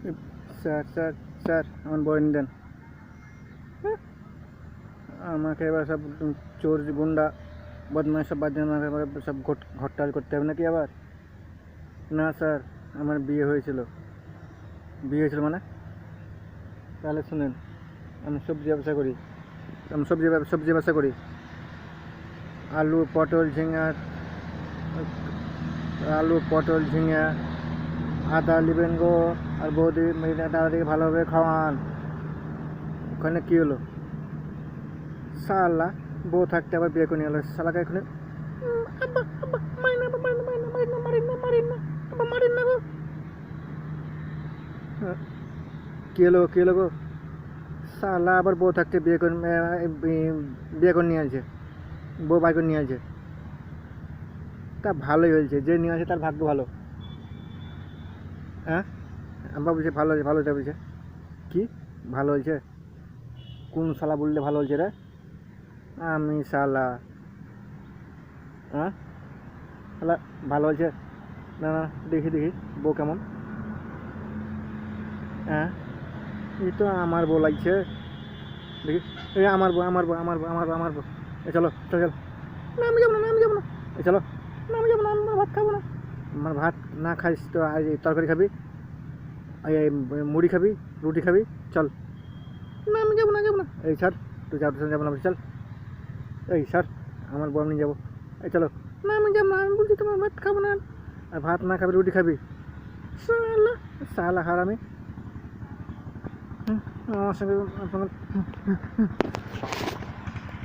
Sir sir sir আমার বই দেন। আমাকে এবার সব চোর গুন্ডা বদমাশ সব বাদ দিয়ে আমাকে এবার সব ঘরটাল করতে হবে নাকি আবার? না স্যার, আমার বিয়ে হয়েছিল। বিয়ে হয়েছিল মানে? তাহলে শুনেন, আমি সবজি ব্যবসা করি। আমি সবজি ব্যবসা করি। আলু পটল ঝিঙা, আদা লিবেন গো। আর বৌদি তাড়াতাড়ি ভালোভাবে খাওয়ান। ওখানে কী হলো? শালা বউ থাকতে আবার বিয়ে করে নিয়ে এলো শালাকে এখানে। কী হলো গো? শালা আবার বউ থাকতে বিয়ে করে নিয়ে আসছে, বউ বাই করে নিয়ে আসছে। তা ভালোই হয়েছে, যে নিয়ে আসে তার ভাগ্য ভালো। হ্যাঁ, আব্বা বলছে ভালো হয়েছে, ভালো হয়েছে বলছে। কি ভালো হয়েছে? কোন শালা বললে ভালো হয়েছে রে? আমি শালা? হ্যাঁ শালা ভালো হয়েছে? না না, দেখি বউ কেমন। হ্যাঁ, এই তো আমার বউ লাগছে। দেখি, এই আমার বউ। এ চলো চল চল। না আমি যাবো না, এ চলো। না আমি যাবো না, আমার ভাত খাবো না। আমার ভাত না খাইস তো আজ তরকারি খাবি, এই মুড়ি খাবি, রুটি খাবি, চল। না আমি যাবো না। এই স্যার, তুই যাবো না চল। এই স্যার, আমার বউ নিয়ে যাবো। এই চলো। না আমি যাবো না, আমি বলছি তোমার ভাত খাবো না। আর ভাত না খাবি, রুটি খাবি। শালা হারামি। আমার সঙ্গে